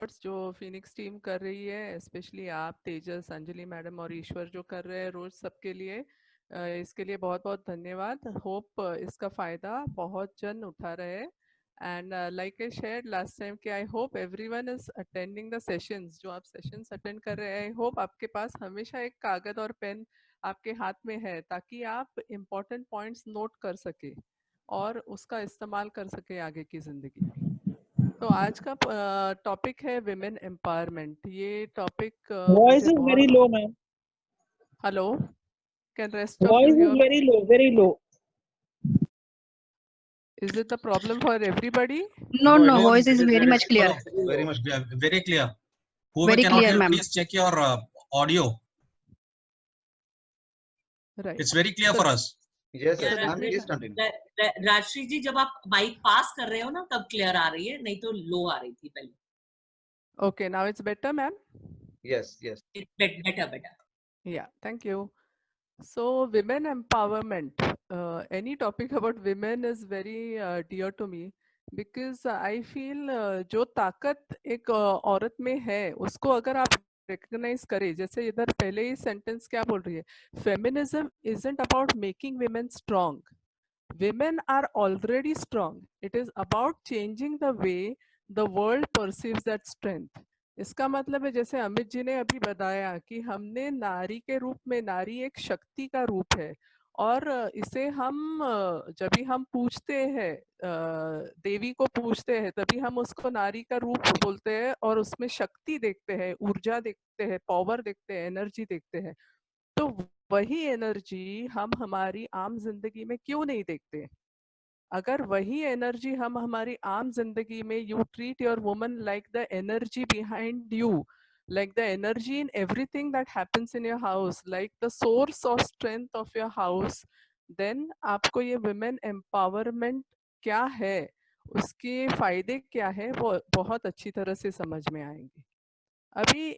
जो Phoenix team कर रही है, स्पेशली आप, तेजस, अंजलि मैडम और ईश्वर जो कर रहे हैं रोज सबके लिए, इसके लिए बहुत बहुत धन्यवाद। होप इसका फायदा बहुत जन उठा रहे हैं। And like I shared last time कि I hope everyone is attending the sessions. जो आप सेशंस अटेंड कर रहे हैं, आई होप आपके पास हमेशा एक कागज और पेन आपके हाथ में है, ताकि आप इम्पोर्टेंट पॉइंट्स नोट कर सके और उसका इस्तेमाल कर सके आगे की जिंदगी में। तो आज का टॉपिक है विमेन एम्पावरमेंट। ये टॉपिक Voice मुझे is बहुत। very low, ma'am. Hello, can rest of you Voice is hear me? very low, very low. Is it the problem for everybody? No, No, it no, is, voice it is is very very much no, clear. no, very much clear, very clear. Whoever Very cannot clear, hear, ma'am. please check your audio. Right. It's very clear so for us. Yes, so yes, let ma'am, me please continue. Rajshree ji, जब आप mic पास कर रहे हो ना तब clear आ रही है, नहीं तो लो आ रही थी पहले। Okay, now it's better ma'am? Yes, yes. Better better. Yeah, thank you. So women empowerment, any topic about women is very dear to me, because I feel जो ताकत एक औरत में है, उसको अगर आप recognize करें, जैसे इधर पहले ही सेंटेंस क्या बोल रही है, feminism isn't about making women strong. Women are already strong. It is about changing the way the world perceives that strength. इसका मतलब है, जैसे अमित जी ने अभी बताया कि हमने नारी के रूप में, नारी एक शक्ति का रूप है, और इसे हम जब भी हम पूछते हैं, देवी को पूछते हैं, तभी हम उसको नारी का रूप बोलते हैं और उसमें शक्ति देखते हैं, ऊर्जा देखते हैं, पावर देखते हैं, एनर्जी देखते हैं। तो वही एनर्जी हम हमारी आम जिंदगी में क्यों नहीं देखते? अगर वही एनर्जी हम हमारी आम जिंदगी में, you treat your woman like the energy behind you, like the energy in everything that happens in your house, like the source of strength of your house, then आपको ये women empowerment क्या है, उसके फायदे क्या है, वो बहुत अच्छी तरह से समझ में आएंगे। अभी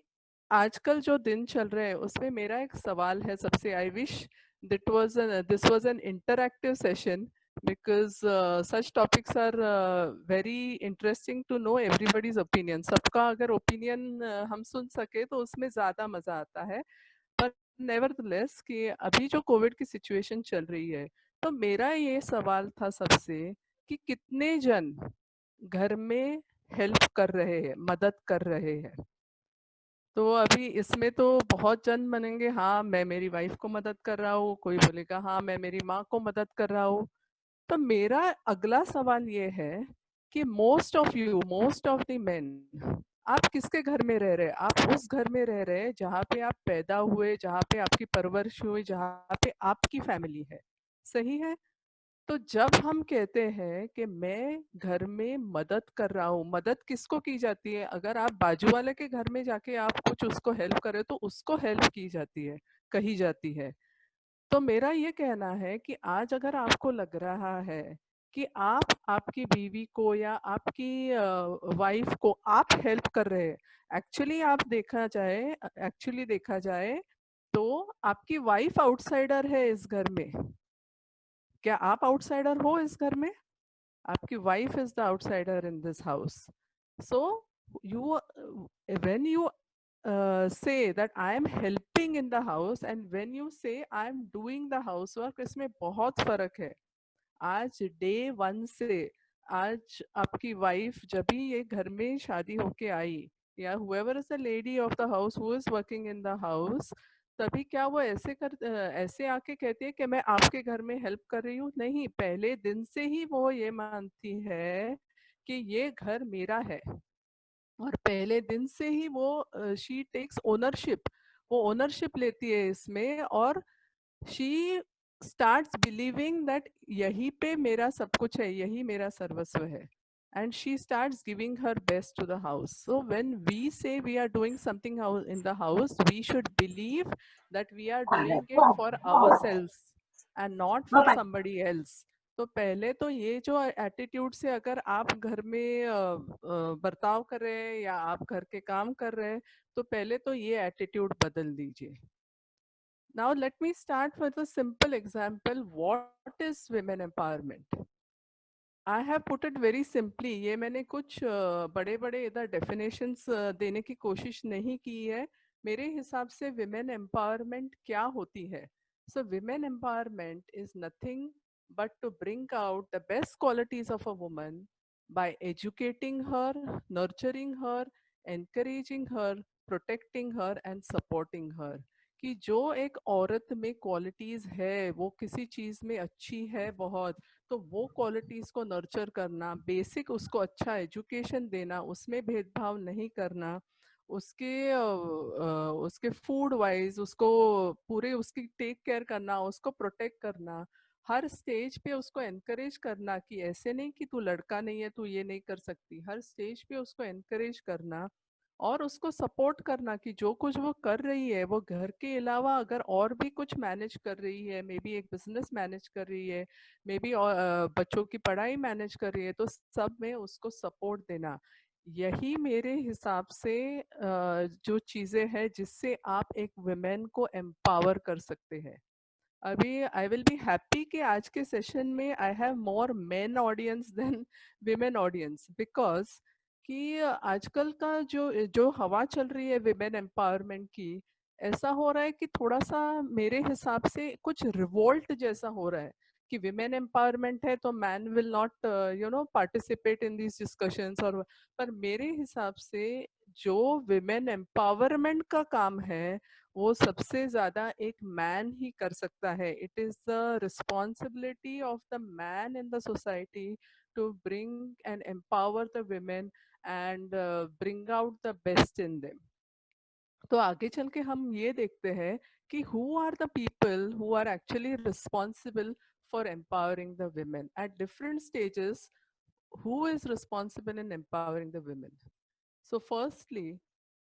आजकल जो दिन चल रहे हैं, उसमें मेरा एक सवाल है सबसे। I wish this was an interactive session, because such topics are very interesting to know everybody's opinion. सबका अगर ओपिनियन हम सुन सके तो उसमें ज़्यादा मज़ा आता है। पर नेवरदलेस कि अभी जो कोविड की सिचुएशन चल रही है, तो मेरा ये सवाल था सबसे कि कितने जन घर में हेल्प कर रहे हैं, मदद कर रहे हैं। तो अभी इसमें तो बहुत जन बनेंगे, हाँ मैं मेरी वाइफ को मदद कर रहा हूँ, कोई बोलेगा हाँ मैं मेरी माँ को मदद कर रहा हूँ। तो मेरा अगला सवाल ये है कि मोस्ट ऑफ द मेन, आप किसके घर में रह रहे हैं? आप उस घर में रह रहे हैं जहाँ पे आप पैदा हुए, जहाँ पे आपकी परवरिश हुई, जहाँ पे आपकी फैमिली है। सही है? तो जब हम कहते हैं कि मैं घर में मदद कर रहा हूँ, मदद किसको की जाती है? अगर आप बाजू वाले के घर में जाके आप कुछ उसको हेल्प करे तो उसको हेल्प की जाती है, कही जाती है। तो मेरा ये कहना है कि आज अगर आपको लग रहा है कि आप आपकी बीवी को या आपकी वाइफ को आप हेल्प कर रहे हैं, एक्चुअली देखा जाए तो आपकी वाइफ आउटसाइडर है इस घर में। क्या आप आउटसाइडर हो इस घर में? आपकी wife is the outsider in this house. So you, when you say that I am helping in the house and when you say I am doing the housework, इसमें बहुत फर्क है। आज डे वन से, आज आपकी वाइफ जब भी ये घर में शादी होके आई, या whoever is the lady of the house who is working in the house, तभी क्या वो ऐसे आके कहती है कि मैं आपके घर में हेल्प कर रही हूँ? नहीं, पहले दिन से ही वो ये मानती है कि ये घर मेरा है, और पहले दिन से ही वो शी टेक्स ओनरशिप, वो ओनरशिप लेती है इसमें, और शी starts believing that यही पे मेरा सब कुछ है, यही मेरा सर्वस्व है, and she starts giving her best to the house. So when we say we are doing something in the house, we should believe that we are doing it for ourselves and not for somebody else. तो पहले तो ये जो attitude से अगर आप घर में बर्ताव कर रहे हैं या आप घर के काम कर रहे हैं, तो पहले तो ये एटीट्यूड बदल दीजिए। Now let me start with a simple example. What is women empowerment? I have put it very simply, ये मैंने कुछ बड़े बड़े इधर डेफिनेशंस देने की कोशिश नहीं की है. मेरे हिसाब से विमेन एम्पावरमेंट क्या होती है. So women empowerment is nothing but to bring out the best qualities of a woman by educating her, nurturing her, encouraging her, protecting her and supporting her. कि जो एक औरत में क्वालिटीज है वो किसी चीज में अच्छी है बहुत, तो वो क्वालिटीज को नर्चर करना, बेसिक उसको अच्छा एजुकेशन देना, उसमें भेदभाव नहीं करना, उसके फूड वाइज उसको पूरे उसकी टेक केयर करना, उसको प्रोटेक्ट करना, हर स्टेज पे उसको एनकरेज करना कि ऐसे नहीं कि तू लड़का नहीं है तू ये नहीं कर सकती, हर स्टेज पे उसको एनकरेज करना और उसको सपोर्ट करना कि जो कुछ वो कर रही है वो घर के अलावा अगर और भी कुछ मैनेज कर रही है, मे बी एक बिजनेस मैनेज कर रही है, मे बी बच्चों की पढ़ाई मैनेज कर रही है, तो सब में उसको सपोर्ट देना. यही मेरे हिसाब से जो चीजें हैं जिससे आप एक वुमेन को एम्पावर कर सकते हैं. अभी आई विल बी हैप्पी कि आज के सेशन में I have more men audience than women audience, because कि आजकल का जो जो हवा चल रही है विमेन एम्पावरमेंट की, ऐसा हो रहा है कि थोड़ा सा मेरे हिसाब से कुछ रिवोल्ट जैसा हो रहा है कि विमेन एम्पावरमेंट है तो man will not participate in these discussions. और पर मेरे हिसाब से जो विमेन एम्पावरमेंट का काम है वो सबसे ज्यादा एक मैन ही कर सकता है. It is the responsibility of the man in the society to bring and empower the women and bring out the best in them. तो आगे चल के हम ये देखते हैं कि who are the people who are actually responsible for empowering the women at different stages. Who is responsible in empowering the women? So firstly,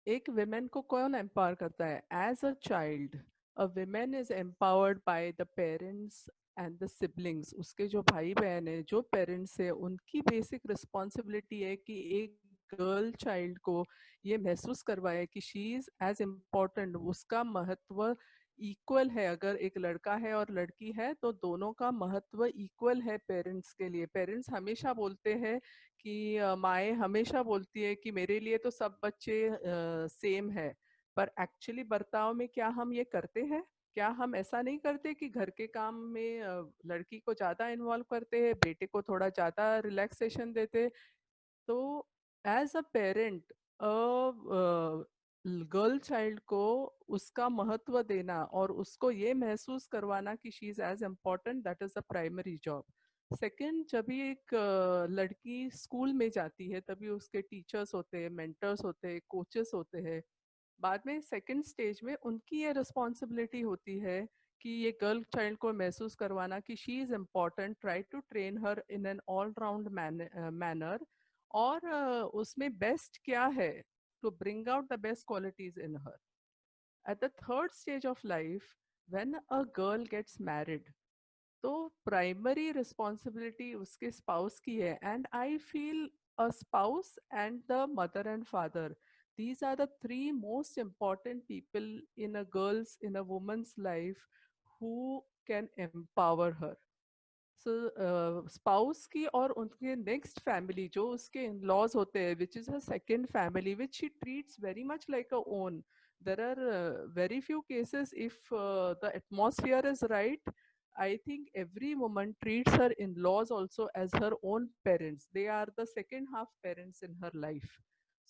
एक विमेन को कौन एम्पावर करता है? As a child a women is empowered by the parents and the siblings. उसके जो भाई बहन है, जो पेरेंट्स है, उनकी बेसिक रिस्पॉन्सिबिलिटी है कि एक गर्ल चाइल्ड को ये महसूस करवाए कि शी इज एज इम्पोर्टेंट, उसका महत्व इक्वल है. अगर एक लड़का है और लड़की है तो दोनों का महत्व इक्वल है पेरेंट्स के लिए. पेरेंट्स हमेशा बोलते हैं कि माएँ हमेशा बोलती है कि मेरे लिए तो सब बच्चे सेम है, पर एक्चुअली बर्ताव में क्या हम ये करते हैं? क्या हम ऐसा नहीं करते कि घर के काम में लड़की को ज्यादा इन्वॉल्व करते हैं, बेटे को थोड़ा ज्यादा रिलैक्सेशन देते? तो as a parent girl child को उसका महत्व देना और उसको ये महसूस करवाना कि she is as important, that is the primary job. Second, जब भी एक लड़की स्कूल में जाती है तभी उसके टीचर्स होते हैं, मेंटर्स होते हैं, कोचेस होते हैं. बाद में सेकेंड स्टेज में उनकी ये रिस्पॉन्सिबिलिटी होती है कि ये गर्ल चाइल्ड को महसूस करवाना कि she is important, try to train her in an all round manner. और उसमें बेस्ट क्या है, to bring out the best qualities in her. At the third stage of life, when a girl gets married, तो primary responsibility उसके spouse की है. And I feel a spouse and the mother and father, these are the three most important people in a girl's, in a woman's life who can empower her. So spouse की और उनके next family जो उसके इन laws होते हैं, which is her second family, which she treats very much like a own. There are very few cases, if the atmosphere is right, I think every woman treats her in-laws also as her own parents. They are the second half parents in her life.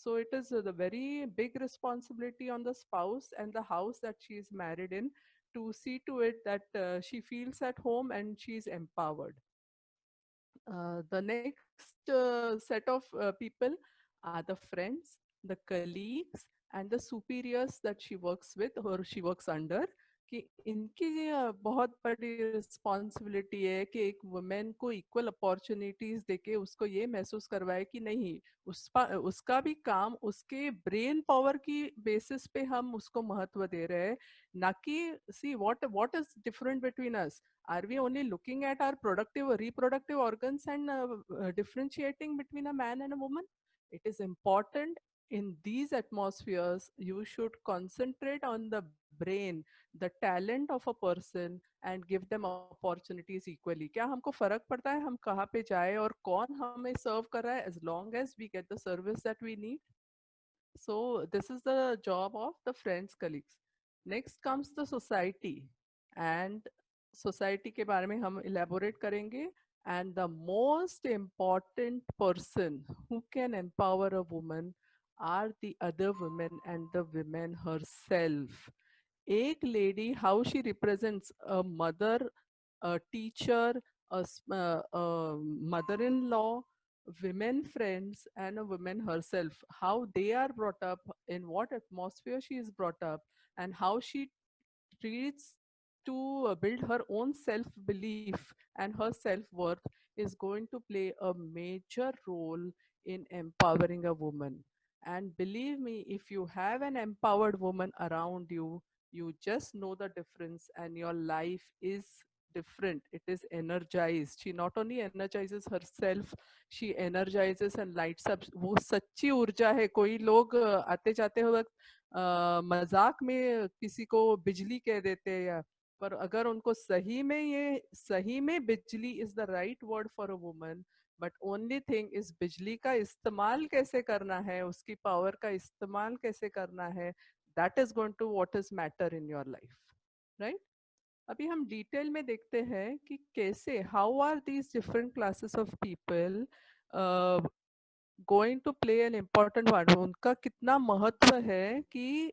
So it is the very big responsibility on the spouse and the house that she is married in to see to it that she feels at home and she is empowered. The next set of people are the friends, the colleagues, and the superiors that she works with or she works under. कि इनकी ये बहुत बड़ी responsibility है कि एक women को equal opportunities देके उसको ये महसूस करवाए कि नहीं, उसका भी काम उसके ब्रेन पावर की बेसिस पे हम उसको महत्व दे रहे हैं, ना कि see what is different between us. Are we only looking at our productive or reproductive organs and differentiating between a man and a woman? It is important in these atmospheres. You should concentrate on the brain, the talent of a person and give them opportunities equally. क्या हमको फर्क पड़ता है हम कहाँ पे जाए और कौन हमें सर्व कर रहा है, as long as we get the service that we need. So this is the job of the friends, colleagues. Next comes the society, and society के बारे में हम elaborate करेंगे. And the most important person who can empower a woman are the other women and the women herself. एक lady, how she represents a mother, a teacher, a mother-in-law, women friends, and a woman herself, how they are brought up, in what atmosphere she is brought up, and how she treats to build her own self-belief and her self-worth is going to play a major role in empowering a woman. And believe me, if you have an empowered woman around you, you just know the difference and your life is different. It is energized. She not only energizes herself, she energizes and lights up. वो सच्ची ऊर्जा है. कोई लोग आते जाते वक्त मजाक में किसी को बिजली कह देते हैं, या पर अगर उनको सही में बिजली is the right word for a woman, but only thing is बिजली का इस्तेमाल कैसे करना है, उसकी पावर का इस्तेमाल कैसे करना है, that is going to what is matter in your life, right. अभी हम डिटेल में देखते हैं कि कैसे, how are these different classes of people going to play an important one. उनका कितना महत्व है कि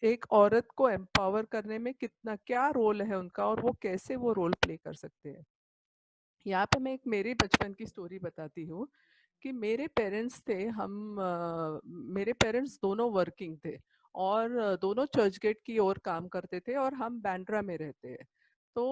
एक औरत को एम्पावर करने में कितना क्या रोल है उनका, और वो कैसे वो रोल प्ले कर सकते हैं. यहाँ पे मैं एक मेरे बचपन की स्टोरी बताती हूँ कि मेरे पेरेंट्स थे, मेरे पेरेंट्स दोनों वर्किंग थे और दोनों चर्च गेट की ओर काम करते थे और हम बैंड्रा में रहते हैं. तो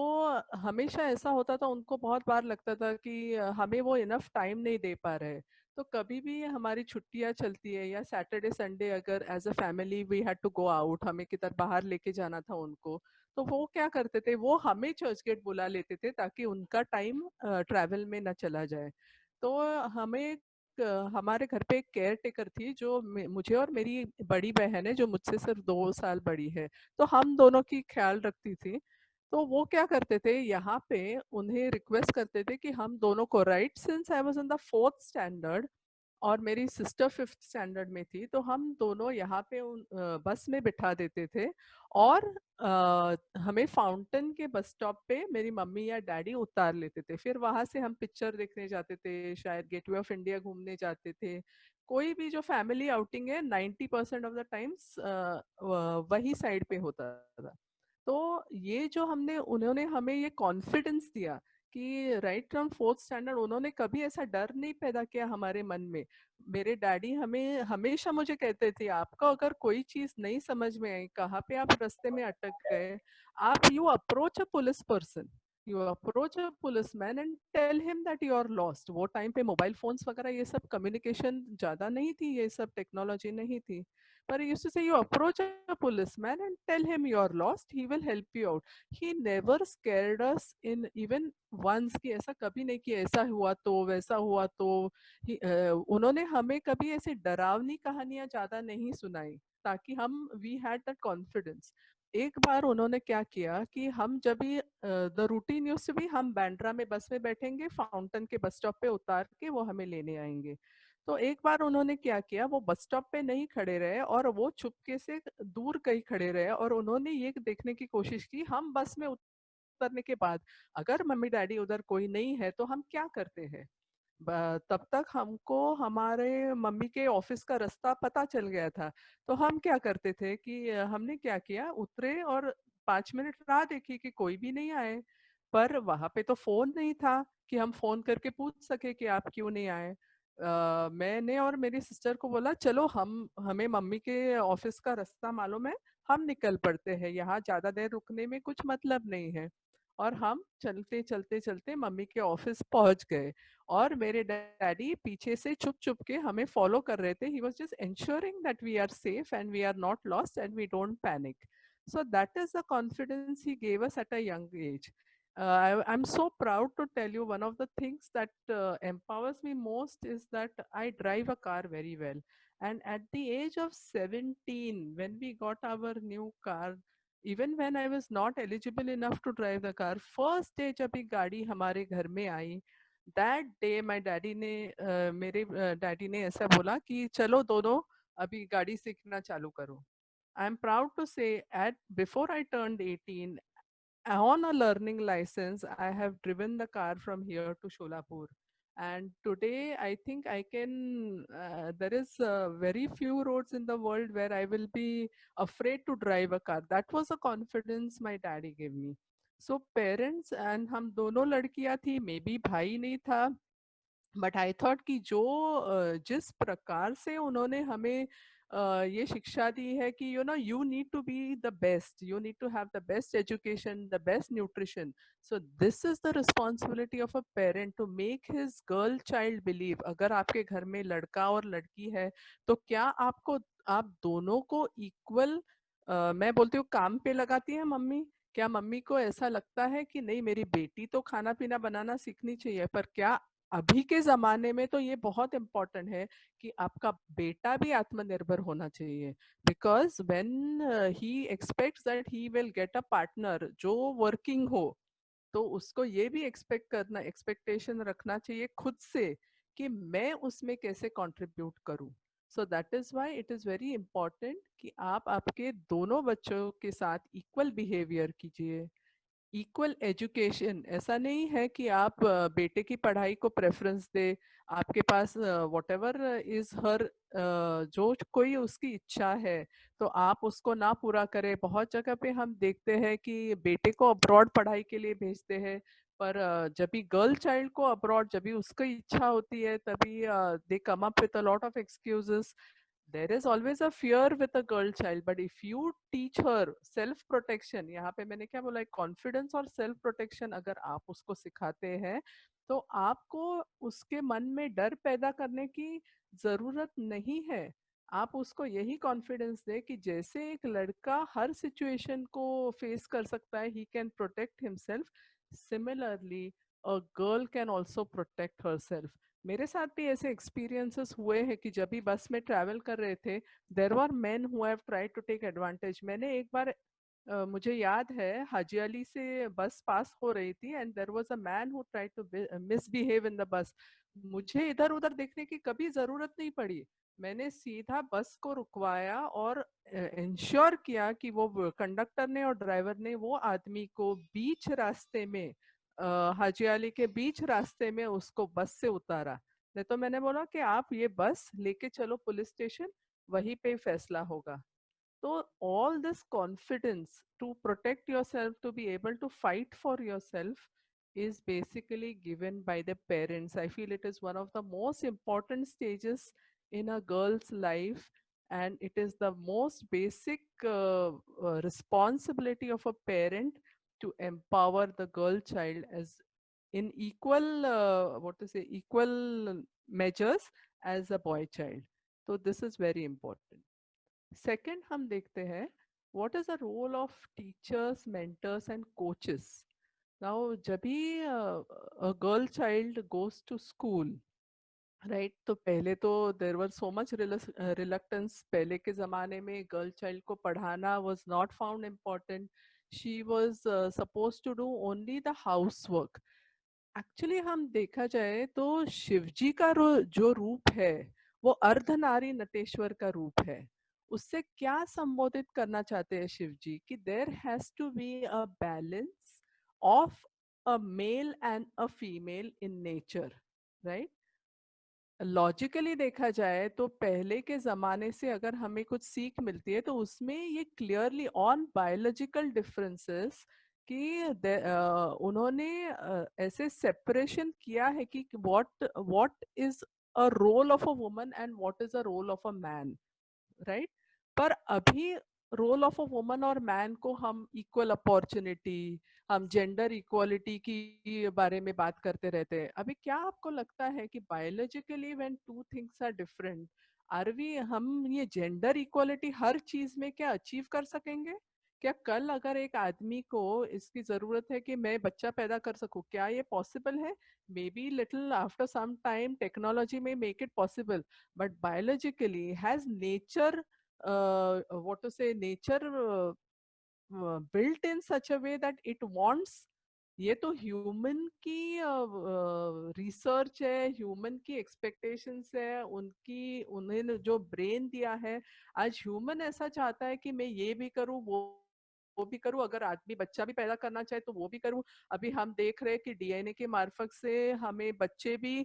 हमेशा ऐसा होता था, उनको बहुत बार लगता था कि हमें वो इनफ टाइम नहीं दे पा रहे. तो कभी भी हमारी छुट्टियां चलती है या सैटरडे संडे अगर as a family we had to go out, हमें किधर बाहर लेके जाना था उनको, तो वो क्या करते थे, वो हमें चर्च गेट बुला लेते थे ताकि उनका टाइम ट्रैवल में ना चला जाए. तो हमें हमारे घर पे एक केयर टेकर थी जो मुझे और मेरी बड़ी बहन है जो मुझसे सिर्फ 2 साल बड़ी है, तो हम दोनों की ख्याल रखती थी. तो वो क्या करते थे, यहाँ पे उन्हें रिक्वेस्ट करते थे कि हम दोनों को, right since I was in the 4th standard और मेरी सिस्टर 5th स्टैंडर्ड में थी, तो हम दोनों यहाँ पे बस में बिठा देते थे और हमें फाउंटेन के बस स्टॉप पे मेरी मम्मी या डैडी उतार लेते थे. फिर वहां से हम पिक्चर देखने जाते थे, शायद गेटवे ऑफ इंडिया घूमने जाते थे. कोई भी जो फैमिली आउटिंग है 90% ऑफ द टाइम्स वही साइड पे होता था. तो ये जो हमने, उन्होंने हमें ये कॉन्फिडेंस दिया कि राइट फ्रॉम 4th स्टैंडर्ड, उन्होंने कभी ऐसा डर नहीं पैदा किया हमारे मन में. मेरे डैडी हमें हमेशा मुझे कहते थे, आपका अगर कोई चीज नहीं समझ में आई, कहाँ पे आप रास्ते में अटक गए, आप you approach a police person, you approach a police man and tell him that you are lost. वो टाइम पे मोबाइल फोन्स वगैरह ये सब कम्युनिकेशन ज्यादा नहीं थी, ये सब टेक्नोलॉजी नहीं थी. But he used to say, you approach a policeman and tell him you are lost, he will help you out. He never scared us in even once कि ऐसा कभी नहीं कि ऐसा हुआ तो वैसा हुआ तो. उन्होंने हमें कभी ऐसे डरावनी कहानियां ज्यादा नहीं सुनाई ताकि हम, वी हैड दैट कॉन्फिडेंस. एक बार उन्होंने क्या किया कि हम जब भी, the routine used to be, हम बैंड्रा में बस में बैठेंगे, फाउंटेन के बस स्टॉप पे उतार के वो हमें लेने आएंगे. तो एक बार उन्होंने क्या किया, वो बस स्टॉप पे नहीं खड़े रहे और वो चुपके से दूर कहीं खड़े रहे और उन्होंने ये देखने की कोशिश की, हम बस में उतरने के बाद अगर मम्मी डैडी उधर कोई नहीं है तो हम क्या करते हैं. तब तक हमको हमारे मम्मी के ऑफिस का रास्ता पता चल गया था. तो हम क्या करते थे कि हमने क्या किया, उतरे और 5 मिनट राह देखी कि कोई भी नहीं आए. पर वहां पे तो फोन नहीं था कि हम फोन करके पूछ सके कि आप क्यों नहीं आए. मैंने और मेरी सिस्टर को बोला, चलो हमें मम्मी के ऑफिस का रास्ता मालूम है, हम निकल पड़ते हैं, यहाँ ज्यादा देर रुकने में कुछ मतलब नहीं है. और हम चलते चलते चलते मम्मी के ऑफिस पहुंच गए और मेरे डैडी पीछे से छुप छुप के हमें फॉलो कर रहे थे. He was just ensuring that we are safe and we are not lost and we don't panic. So that is the confidence he gave us at a young age. I'm so proud to tell you, one of the things that empowers me most is that I drive a car very well. And at the age of 17, when we got our new car, even when I was not eligible enough to drive the car, first day जब एक गाड़ी हमारे घर में आई, that day my daddy ने मेरे daddy ने ऐसा बोला कि चलो दोनों अभी गाड़ी सीखना चालू करो. I am proud to say at before I turned 18, on a learning license, I have driven the car from here to Sholapur. And today, I think I can, there is very few roads in the world where I will be afraid to drive a car. That was a confidence my daddy gave me. So parents, and हम दोनों लड़कियां थी, maybe भाई नहीं था, but I thought कि जो जिस प्रकार से उन्होंने हमें ये शिक्षा दी है कि you need to be the best, you need to have the best education, the best nutrition. So this is the responsibility of a parent to make his girl child believe. अगर आपके घर में लड़का और लड़की है तो क्या आप दोनों को इक्वल, मैं बोलती हूँ, काम पे लगाती है मम्मी? क्या मम्मी को ऐसा लगता है कि नहीं मेरी बेटी तो खाना पीना बनाना सीखनी चाहिए, पर क्या अभी के जमाने में तो ये बहुत इम्पोर्टेंट है कि आपका बेटा भी आत्मनिर्भर होना चाहिए. Because when he aspects that he will get a partner जो वर्किंग हो, तो उसको ये भी एक्सपेक्टेशन रखना चाहिए खुद से कि मैं उसमें कैसे कंट्रीब्यूट करूं. So that is why it is very important कि आप आपके दोनों बच्चों के साथ इक्वल बिहेवियर कीजिए, इक्वल एजुकेशन. ऐसा नहीं है कि आप बेटे की पढ़ाई को प्रेफरेंस दे, आपके पास वॉट एवर इज हर, जो कोई उसकी इच्छा है तो आप उसको ना पूरा करें. बहुत जगह पे हम देखते हैं कि बेटे को अब्रॉड पढ़ाई के लिए भेजते हैं, पर जब भी गर्ल चाइल्ड को अब्रॉड, जब भी उसकी इच्छा होती है, तभी they come up with a lot of excuses. There is always a fear with a girl child, but if you teach her self protection, यहाँ पे मैंने क्या बोला है, कॉन्फिडेंस और सेल्फ प्रोटेक्शन अगर आप उसको सिखाते हैं तो आपको उसके मन में डर पैदा करने की जरूरत नहीं है. आप उसको यही कॉन्फिडेंस दे कि जैसे एक लड़का हर सिचुएशन को फेस कर सकता है, he can protect himself, similarly a girl can also protect her self. मेरे साथ भी ऐसे एक्सपीरियंसेस हुए हैं कि जब भी बस में ट्रैवल कर रहे थे, there were men who have tried to take advantage. मैंने एक बार मुझे याद है हाजी अली से बस पास हो रही थी and there was a man who tried to misbehave in the bus. मुझे इधर उधर देखने की कभी जरूरत नहीं पड़ी. मैंने सीधा बस को रुकवाया और इंश्योर किया कि वो कंडक्टर ने और ड्राइवर ने वो आदमी को बीच रास्ते में, हाजी अली के बीच रास्ते में उसको बस से उतारा. नहीं तो मैंने बोला कि आप ये बस लेके चलो पुलिस स्टेशन, वहीं पे फैसला होगा. तो all this confidence to protect yourself, to be able to fight for yourself, is basically given by the parents. I feel it is one of the most important stages in a girl's life, and it is the most basic responsibility of a parent to empower the girl child as in equal, what to say, equal measures as a boy child. So this is very important. Second हम देखते हैं what is the role of teachers, mentors and coaches. Now जब भी a girl child goes to school, right, तो पहले तो देर वर so much reluctance. पहले के ज़माने में गर्ल चाइल्ड को पढ़ाना was not found important. She was suppose to do only the house work. Actually हम देखा जाए तो शिवजी का जो रूप है वो अर्धनारी नटेश्वर का रूप है. उससे क्या संबोधित करना चाहते हैं शिवजी कि there has to be a balance of a male and a female in nature, right. Logically देखा जाए तो पहले के जमाने से अगर हमें कुछ सीख मिलती है तो उसमें ये क्लियरली ऑन बायोलॉजिकल डिफरेंसेस कि उन्होंने ऐसे सेपरेशन किया है कि what is a role of a woman and what is a role of a man, right. पर अभी रोल ऑफ अ वुमन और मैन को हम इक्वल अपॉर्चुनिटी, हम जेंडर इक्वालिटी की बारे में बात करते रहते हैं. अभी क्या आपको लगता है कि biologically when two things are different, are we, हम ये जेंडर इक्वालिटी हर चीज में क्या अचीव कर सकेंगे? क्या कल अगर एक आदमी को इसकी जरूरत है कि मैं बच्चा पैदा कर सकूं, क्या ये पॉसिबल है? May be little after some time technology में make it possible, but biologically has nature, what to say, nature built in such a way that it wants. ये तो ह्यूमन की रिसर्च है, ह्यूमन की एक्सपेक्टेशंस है, उनकी उन्हें जो ब्रेन दिया है। आज ह्यूमन ऐसा चाहता है कि मैं ये भी करूं, वो भी करूं, अगर आदमी बच्चा भी पैदा करना चाहे तो वो भी करूं। अभी हम देख रहे हैं कि डीएनए के मार्फत से हमें बच्चे भी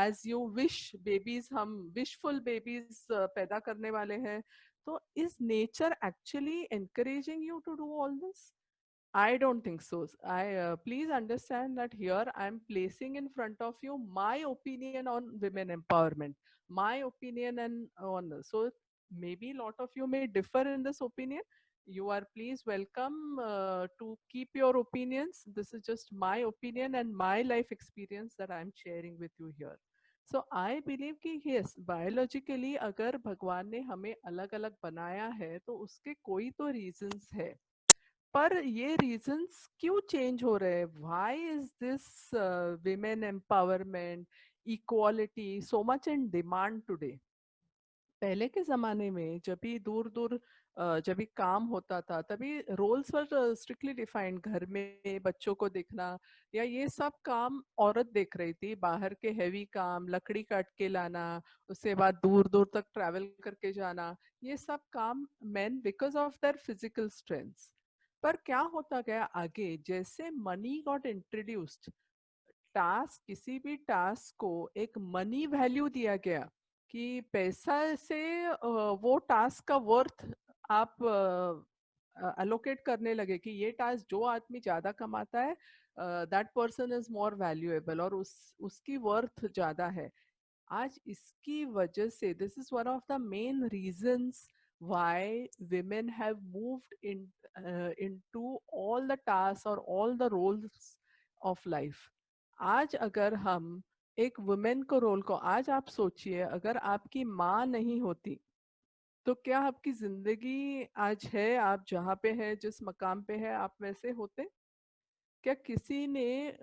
एज यू विश बेबीज, हम विशफुल बेबीज पैदा करने वाले हैं। तो is nature actually encouraging you to do all this? I don't think so. I please understand that here I am placing in front of you my opinion on women empowerment, my opinion and on. So maybe a lot of you may differ in this opinion. You are please welcome to keep your opinions. This is just my opinion and my life experience that I am sharing with you here. So I believe कि yes, biologically अगर भगवान ने हमें अलग अलग बनाया है तो उसके कोई तो reasons है। पर ये रीजंस क्यों चेंज हो रहे हैं? Why is this women empowerment, equality so much in demand today? पहले के जमाने में जब भी दूर दूर जब भी काम होता था तभी रोल्स वर स्ट्रिक्टली डिफाइंड। घर में बच्चों को देखना या ये सब काम औरत देख रही थी। बाहर के हैवी काम, लकड़ी काट के लाना, उसके बाद दूर दूर तक ट्रैवल करके जाना, ये सब काम main because of their physical strength. पर क्या होता गया आगे, जैसे मनी गॉट इंट्रोड्यूस्ड, टास्क, किसी भी टास्क को एक मनी वैल्यू दिया गया कि पैसा से वो टास्क का वर्थ आप अलोकेट करने लगे कि ये टास्क जो आदमी ज्यादा कमाता है that person is more valuable और उसकी वर्थ ज्यादा है। आज इसकी वजह से this is one of the main reasons why women have moved into all the tasks or all the roles of life. आज अगर हम एक वुमेन को रोल को, आज आप सोचिए अगर आपकी माँ नहीं होती तो क्या आपकी जिंदगी आज है, आप जहाँ पे है, जिस मकाम पे है, आप वैसे होते? क्या किसी ने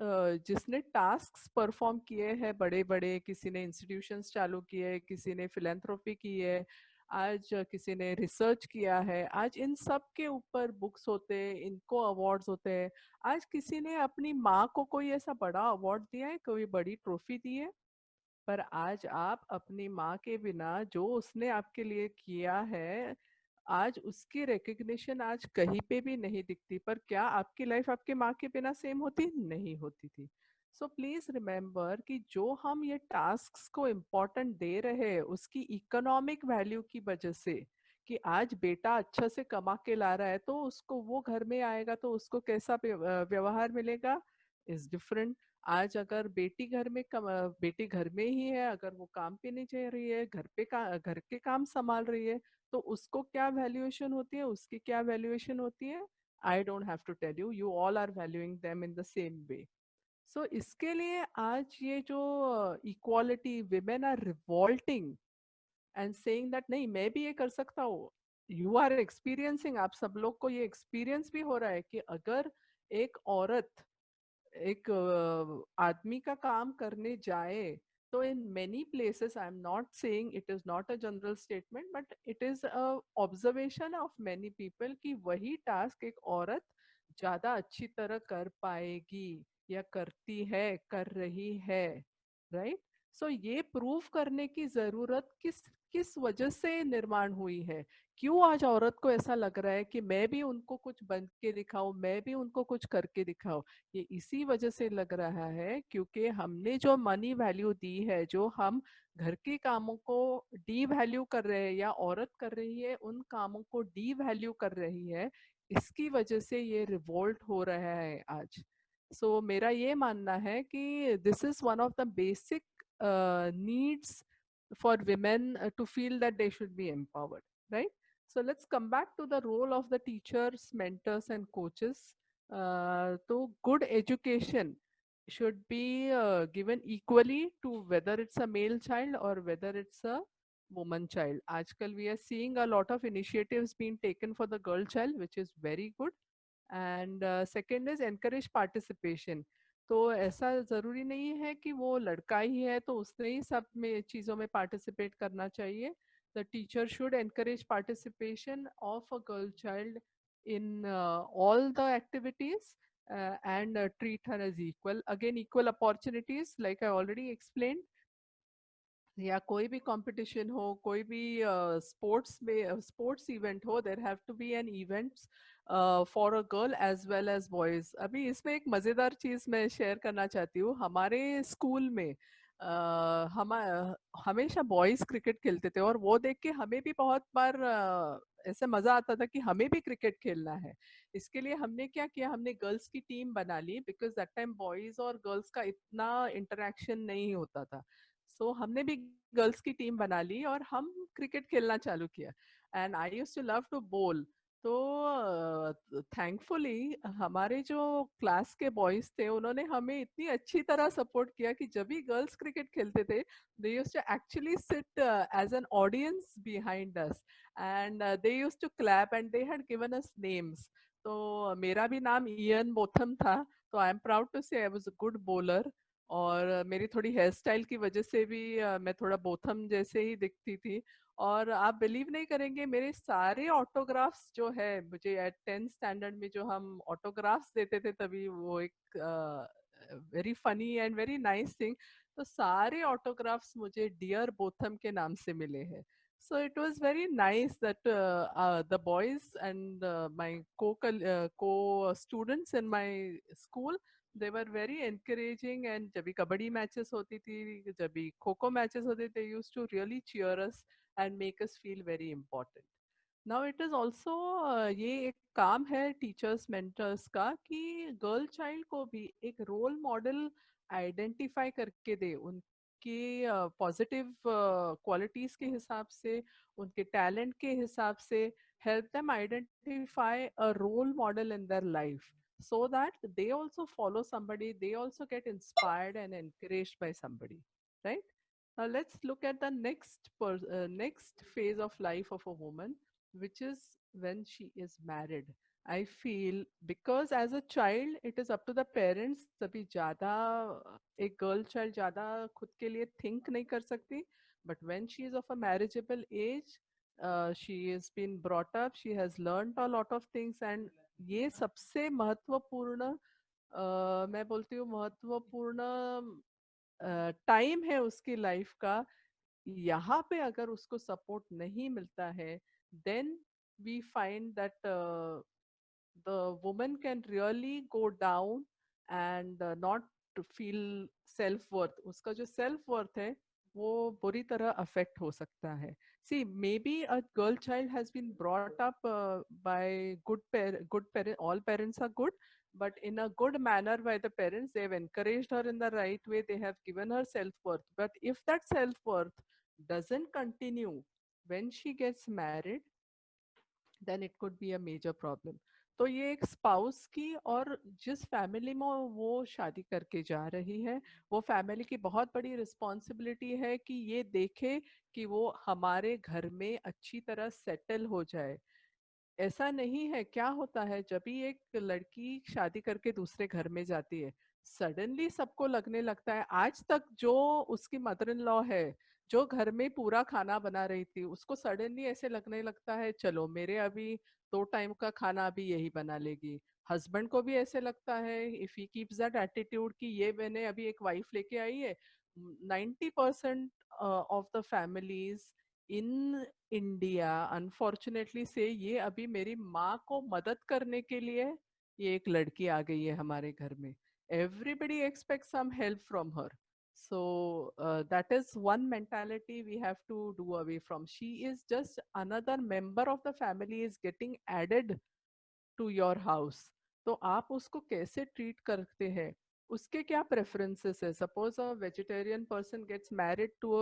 जिसने टास्क्स परफॉर्म किए हैं बड़े बड़े, किसी ने इंस्टीट्यूशंस चालू किए, किसी ने फिलेंथ्रोपी की है, आज किसी ने रिसर्च किया है, आज इन सब के ऊपर बुक्स होते हैं, इनको अवार्ड्स होते हैं। आज किसी ने अपनी माँ को कोई ऐसा बड़ा अवार्ड दिया है, कोई बड़ी ट्रॉफी दी है? पर आज आप अपनी माँ के बिना जो उसने आपके लिए किया है, आज उसकी रिकग्निशन आज कहीं पे भी नहीं दिखती। पर क्या आपकी लाइफ आपके माँ के बिना सेम होती? नहीं होती थी। सो प्लीज रिमेम्बर कि जो हम ये टास्क को इम्पोर्टेंट दे रहे हैं उसकी इकोनॉमिक वैल्यू की वजह से, कि आज बेटा अच्छा से कमा के ला रहा है तो उसको वो घर में आएगा तो उसको कैसा व्यवहार मिलेगा इज डिफरेंट। आज अगर बेटी घर में बेटी घर में ही है, अगर वो काम पे नहीं जा रही है, घर पे घर के काम संभाल रही है, तो उसको क्या वैल्यूएशन होती है, उसकी क्या वैल्यूएशन होती है? I don't have to tell you, you all are valuing them in the same way. So इसके लिए आज ये जो equality, women are revolting and saying that नहीं मैं भी ये कर सकता हूँ। यू आर एक्सपीरियंसिंग, आप सब लोग को ये एक्सपीरियंस भी हो रहा है कि अगर एक औरत एक आदमी का काम करने जाए तो in many places, I am not saying, it is not a general statement but it is a observation of many people कि वही टास्क एक औरत ज्यादा अच्छी तरह कर पाएगी या करती है, कर रही है, राइट? सो ये प्रूव करने की जरूरत किस किस वजह से निर्माण हुई है? क्यों आज औरत को ऐसा लग रहा है कि मैं भी उनको कुछ बन के दिखाऊं, मैं भी उनको कुछ करके दिखाऊं? ये इसी वजह से लग रहा है क्योंकि हमने जो मनी वैल्यू दी है, जो हम घर के कामों को डी वैल्यू कर रहे हैं या औरत कर रही है उन कामों को डी वैल्यू कर रही है, इसकी वजह से ये रिवोल्ट हो रहा है आज। सो मेरा ये मानना है कि this is one of the basic needs for women to feel that they should be empowered, right? So let's come back to the role of the teachers, mentors, and coaches. So good education should be given equally to whether it's a male child or whether it's a woman child. Aajkal we are seeing a lot of initiatives being taken for the girl child, which is very good. And second is encourage participation. तो ऐसा ज़रूरी नहीं है कि वो लड़का ही है तो उसने ही सब में चीज़ों में पार्टिसिपेट करना चाहिए। the teacher should encourage participation of a girl child in all the activities and treat her as equal. Again, equal opportunities, like I already explained. या कोई भी कंपटीशन हो, कोई भी स्पोर्ट्स में स्पोर्ट्स इवेंट हो, there have to be an events for a girl as well as boys. अभी इसमें एक मज़ेदार चीज़ मैं शेयर करना चाहती हूँ. हमारे स्कूल में हम हमेशा बॉयज क्रिकेट खेलते थे, और वो देख के हमें भी बहुत बार ऐसे मज़ा आता था कि हमें भी क्रिकेट खेलना है. इसके लिए हमने क्या किया, हमने गर्ल्स की टीम बना ली, बिकॉज दैट टाइम बॉयज और गर्ल्स का इतना इंटरेक्शन नहीं होता था. सो हमने भी गर्ल्स की टीम बना ली और हम क्रिकेट खेलना चालू किया. And I used to love to bowl. तो थैंकफुली हमारे जो क्लास के बॉयज थे, उन्होंने हमें इतनी अच्छी तरह सपोर्ट किया कि जब भी गर्ल्स क्रिकेट खेलते थे, they used to actually sit as an audience behind us, and they used to clap, and they had given us names. तो मेरा भी नाम इयन बोथम था. तो आई एम प्राउड टू से I was a good bowler. और मेरी थोड़ी हेयर स्टाइल की वजह से भी मैं थोड़ा बोथम जैसे ही दिखती थी. और आप बिलीव नहीं करेंगे, मेरे सारे ऑटोग्राफ्स जो है, मुझे एट 10th स्टैंडर्ड में जो हम ऑटोग्राफ्स देते थे, तभी वो एक very funny and very nice thing. तो सारे ऑटोग्राफ्स मुझे डियर बोथम के नाम से मिले हैं. So it was very nice that the boys and my co students in my school, they were very encouraging. And जब भी कबड्डी मैचेस होती थी, जब भी खो खो मैचेस होते थे, used to really cheer us and make us feel very important. Now it is also ये एक काम है टीचर्स मेंटर्स का कि गर्ल चाइल्ड को भी एक रोल मॉडल आइडेंटिफाई करके दे, उनके पॉजिटिव क्वालिटीज के हिसाब से, उनके टैलेंट के हिसाब से. Help them identify a role model in their life, so that they also follow somebody, they also get inspired and encouraged by somebody, right? Now let's look at the next phase of life of a woman, which is when she is married. I feel because as a child it is up to the parents. तभी ज़्यादा एक girl child ज़्यादा खुद के लिए think नहीं कर सकती. But when she is of a marriageable age, she has been brought up, she has learned a lot of things. And ये सबसे महत्वपूर्ण मैं बोलती हूँ महत्वपूर्ण टाइम है उसकी लाइफ का. यहाँ पे अगर उसको सपोर्ट नहीं मिलता है, then we find that the woman can really go down and not to feel self worth. उसका जो self worth है, वो बुरी तरह affect हो सकता है. See, maybe a girl child has been brought up by good parent. All parents are good, but in a good manner by the parents. They have encouraged her in the right way. They have given her self worth. But if that self worth doesn't continue when she gets married, then it could be a major problem. तो ये एक spouse की, और जिस family में वो शादी करके जा रही है, वो फैमिली की बहुत बड़ी रिस्पॉन्सिबिलिटी है कि ये देखे कि वो हमारे घर में अच्छी तरह सेटल हो जाए. ऐसा नहीं है, क्या होता है जब भी एक लड़की शादी करके दूसरे घर में जाती है, सडनली सबको लगने लगता है, आज तक जो उसकी मदर इन लॉ है, जो घर में पूरा खाना बना रही थी, उसको सडनली ऐसे लगने लगता है, चलो मेरे अभी 2 टाइम का खाना अभी यही बना लेगी. हस्बैंड को भी ऐसे लगता है, if he keeps that attitude कि ये मैंने अभी एक वाइफ लेके आई है. 90% of the families in India unfortunately से, ये अभी मेरी माँ को मदद करने के लिए ये एक लड़की आ गई है हमारे घर में. Everybody expect some help from her. So that is one mentality we have to do away from. She is just another member of the family is getting added to your house. तो आप उसको कैसे treat करते हैं, उसके क्या preferences है. Suppose a vegetarian person gets married to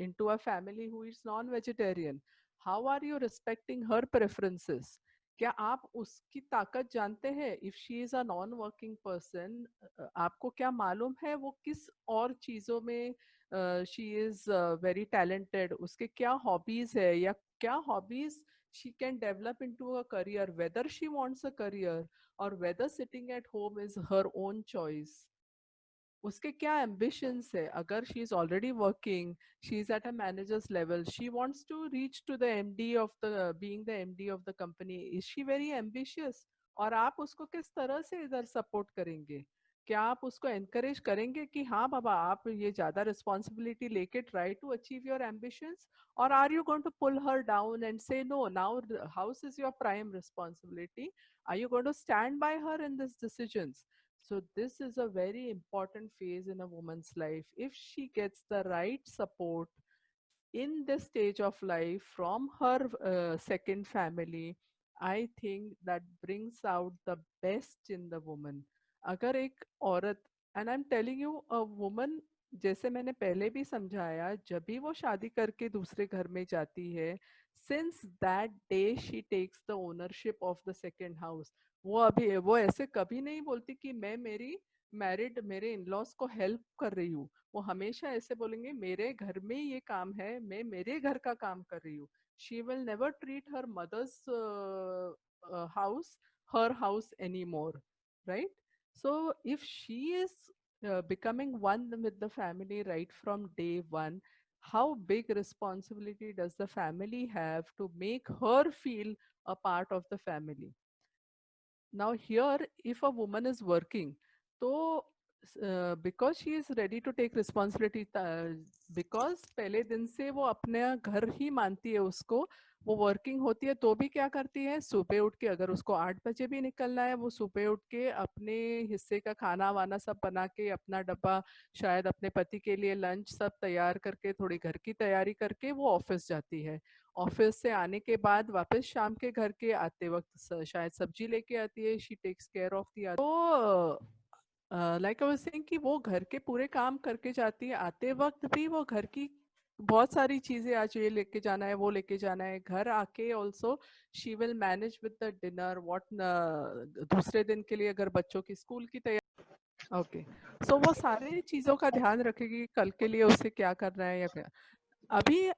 into a family who is non vegetarian. How are you respecting her preferences? क्या आप उसकी ताकत जानते हैं? If she is a non working person, आपको क्या मालूम है वो किस और चीजों में शी इज वेरी टैलेंटेड, उसके क्या हॉबीज है, या क्या hobbies she can develop into a career, whether she wants a career or whether sitting at home is her own choice. उसके क्या ambitions है. अगर she is already working, she is at a manager's level, she wants to reach to the MD of the being the MD of the company. Is she very ambitious? और आप उसको किस तरह से इधर सपोर्ट करेंगे? क्या आप उसको एनकरेज करेंगे कि हाँ बाबा आप ये ज्यादा रिस्पॉन्सिबिलिटी लेके try to achieve your ambitions, or are you going to pull her down and say no, now the house is your prime responsibility? Are you going to stand by her in these decisions? So this is a very important phase in a woman's life. If she gets the right support in this stage of life from her second family, I think that brings out the best in the woman. अगर एक औरत, and I'm telling you, a woman, जैसे मैंने पहले भी समझाया, जब भी वो शादी करके दूसरे घर में जाती है, since that day she takes the ownership of the second house. वो ऐसे कभी नहीं बोलती कि मैं मेरी मैरिड मेरे इन लॉज को हेल्प कर रही हूँ. वो हमेशा ऐसे बोलेंगे मेरे घर में ये काम है, मैं मेरे घर का काम कर रही हूँ. She will never treat her mothers house her house anymore, right? So if she is becoming one with the family right from day one, how big responsibility does the family have to make her feel a part of the family? Now here, if a woman is working, so because she is ready to take responsibility, because पहले दिन से वो अपने घर ही मानती है उसको, वो वर्किंग होती है तो भी क्या करती है, सुबह उठ के, अगर उसको 8 बजे भी निकलना है, वो सुबह उठ के अपने हिस्से का खाना वाना सब बना के, अपना डब्बा, शायद अपने पति के लिए लंच सब तैयार करके, थोड़ी घर की तैयारी करके वो ऑफिस जाती है. ऑफिस से आने के बाद वापस शाम के घर के आते वक्त शायद सब्जी लेके आती है. She takes care of the. तो लाइक आई वाज सेइंग कि वो घर के पूरे काम करके जाती है, आते वक्त भी वो घर की बहुत सारी चीजें, आज ये लेके जाना है, वो लेके जाना है. घर आके also she will manage with the dinner, what दूसरे दिन के लिए अगर बच्चों की स्कूल की तैयारी. ओके, सो वो सारे चीजों का ध्यान रखेगी, कल के लिए उसे क्या करना है या क्या. अभी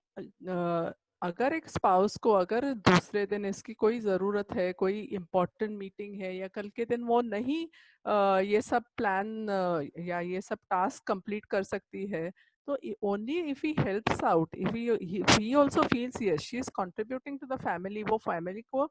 अगर एक स्पाउस को अगर दूसरे दिन इसकी कोई ज़रूरत है, कोई इम्पोर्टेंट मीटिंग है, या कल के दिन वो नहीं ये सब प्लान या ये सब टास्क कंप्लीट कर सकती है, तो only if he helps out, if he also feels yes she is contributing to the family, वो फैमिली को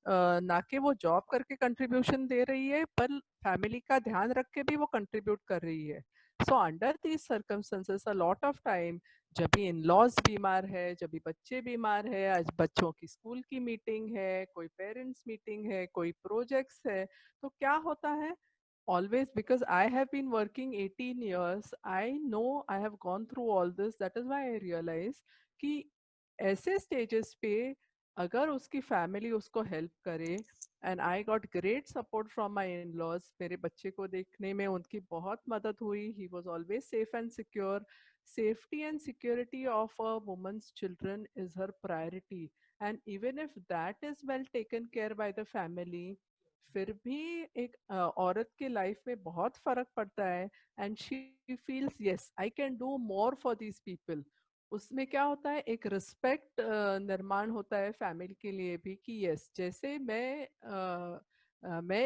ना कि वो जॉब करके कंट्रीब्यूशन दे रही है, पर फैमिली का ध्यान रख के भी वो कंट्रीब्यूट कर रही है. So under these circumstances a lot of time, जब भी इन लॉज बीमार है, जब भी बच्चे बीमार है, आज बच्चों की स्कूल की मीटिंग है, कोई पेरेंट्स मीटिंग है, कोई प्रोजेक्ट्स है, तो क्या होता है, always, because I have been working 18 years, I know, I have gone through all this. That is why I realize कि ऐसे stages पे अगर उसकी family उसको help करे, and I got great support from my in-laws, मेरे बच्चे को देखने में उनकी बहुत मदद हुई. He was always safe and secure. Safety and security of a woman's children is her priority, and even if that is well taken care by the family, फिर भी एक औरत के लाइफ में बहुत फर्क पड़ता है. And she feels yes I can do more for these people. उसमें क्या होता है, एक रिस्पेक्ट निर्माण होता है फैमिली के लिए भी कि यस, जैसे मैं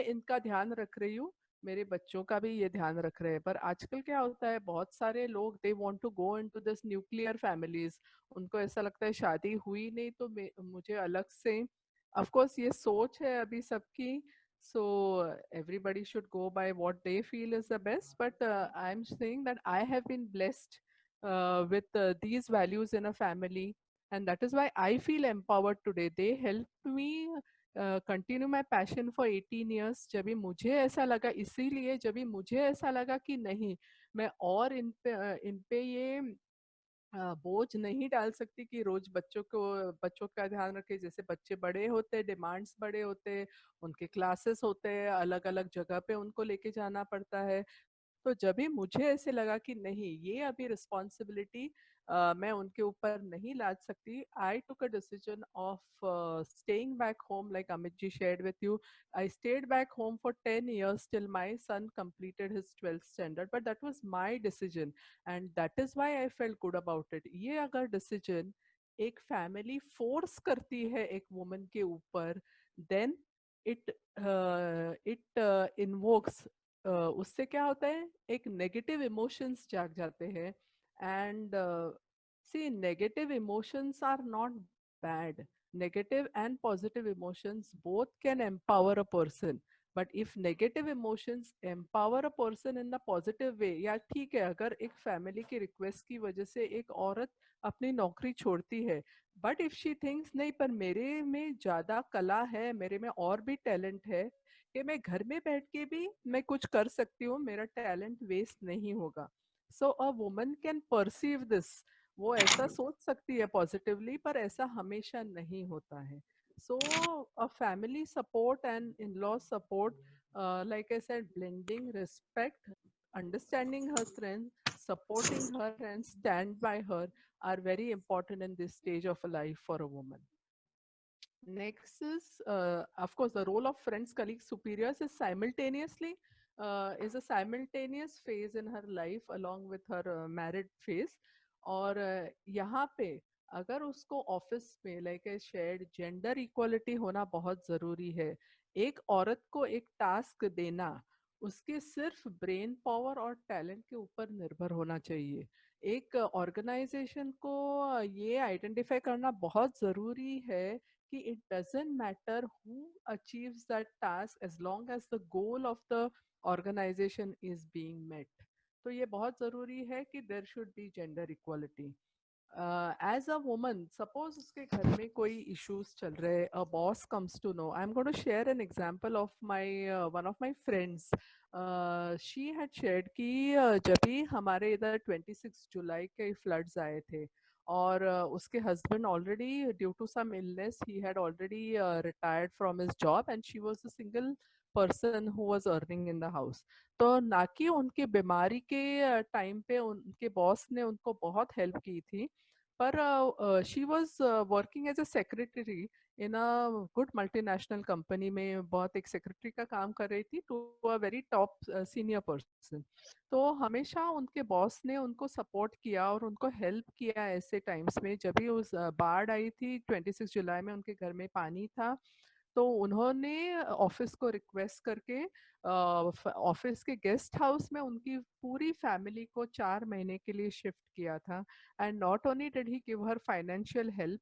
इनका ध्यान रख रही हूँ, मेरे बच्चों का भी ये ध्यान रख रहे हैं. पर आजकल क्या होता है, बहुत सारे लोग they want to go into this nuclear families. उनको ऐसा लगता है शादी हुई नहीं तो मुझे अलग से, ऑफ कोर्स ये सोच है अभी सबकी. So everybody should go by what they feel is the best. But I'm saying that I have been blessed with these values in a family, and that is why I feel empowered today. They helped me continue my passion for 18 years. जब भी मुझे ऐसा लगा, इसीलिए जब भी मुझे ऐसा लगा कि नहीं, मैं और इन पे ये बोझ नहीं डाल सकती कि रोज बच्चों का ध्यान रखे. जैसे बच्चे बड़े होते, डिमांड्स बड़े होते, उनके क्लासेस होते हैं, अलग अलग जगह पे उनको लेके जाना पड़ता है. तो जब भी मुझे ऐसे लगा कि नहीं, ये अभी रिस्पॉन्सिबिलिटी मैं उनके ऊपर नहीं लाद सकती, I took a decision of staying back home. Like Amit ji shared with you, I stayed back home for 10 years till my son completed his 12th standard, but that was my decision and that is why I felt good about it. ये अगर decision एक family force करती है एक woman के ऊपर, then it invokes उससे क्या होता है, एक नेगेटिव इमोशंस जाग जाते हैं. And see, negative emotions are not bad. Negative and positive emotions both can empower a person. But if negative emotions empower a person in the positive way, या ठीक है, अगर एक फैमिली की रिक्वेस्ट की वजह से एक औरत अपनी नौकरी छोड़ती है, बट इफ शी थिंक्स नहीं, पर मेरे में ज्यादा कला है, मेरे में और भी टैलेंट है, कि मैं घर में बैठ के भी मैं कुछ कर सकती हूँ, मेरा टैलेंट वेस्ट नहीं होगा. So a woman can perceive this. वो ऐसा सोच सकती है पॉजिटिवली, पर ऐसा हमेशा नहीं होता है. So a family support and in law support, like I said, blending respect, understanding her strength, supporting her and stand by her are very important in this stage of a life for a woman. Next is, of course, the role of friends, colleagues, superiors is a simultaneous phase in her life along with her married phase. और यहाँ पे अगर उसको office में, like a shared, gender equality होना बहुत ज़रूरी है. एक औरत को एक टास्क देना उसके सिर्फ ब्रेन पावर और टैलेंट के ऊपर निर्भर होना चाहिए. एक ऑर्गेनाइजेशन को ये आइडेंटिफाई करना बहुत ज़रूरी है कि it doesn't matter who achieves that task as long as the goal of the organization is being met. तो ये बहुत ज़रूरी है कि there should be gender equality. As a woman, suppose उसके घर में कोई issues चल रहे, a boss comes to know. I'm going to share an example of my one of my friends. She had shared कि जब भी हमारे इधर 26 जुलाई के floods आए थे, और उसके husband already, due to some illness, he had already retired from his job and she was a single person who was earning in the house. तो ना कि उनके बीमारी के टाइम पे उनके बॉस ने उनको बहुत हेल्प की थी, पर she was working as a secretary in a good multinational company में, बहुत एक सेक्रेटरी का काम कर रही थी to a very top senior person. तो हमेशा उनके बॉस ने उनको सपोर्ट किया और उनको हेल्प किया ऐसे टाइम्स में. जब भी उस बाढ़ आई थी 26 जुलाई में, उनके घर में पानी था, तो उन्होंने ऑफिस को रिक्वेस्ट करके ऑफिस के गेस्ट हाउस में उनकी पूरी फैमिली को 4 महीने के लिए शिफ्ट किया था. And not only did he give her financial help,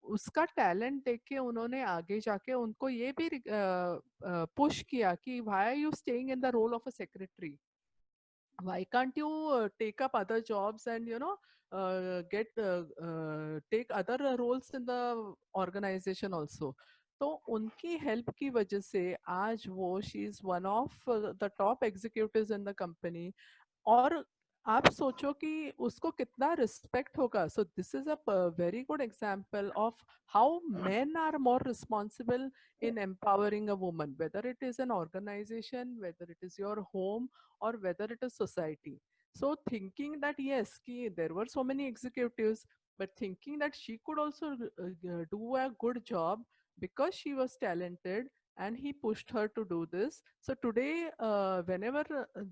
उसका टैलेंट देख के उन्होंने आगे जाके उनको ये भी पुश किया कि why are you staying in the role of a secretary, why can't you take up other jobs and get take other roles in the organization also. तो उनकी हेल्प की वजह से आज वो she is one of the top executives in the company. और आप सोचो कि उसको कितना रिस्पेक्ट होगा. सो this is a very good example of how men are more responsible in empowering a woman, whether it is an organization, whether it is your home, or whether it is society. So thinking that yes, ki there were so many executives, but thinking that she could also do a good job because she was talented, and he pushed her to do this. So today, whenever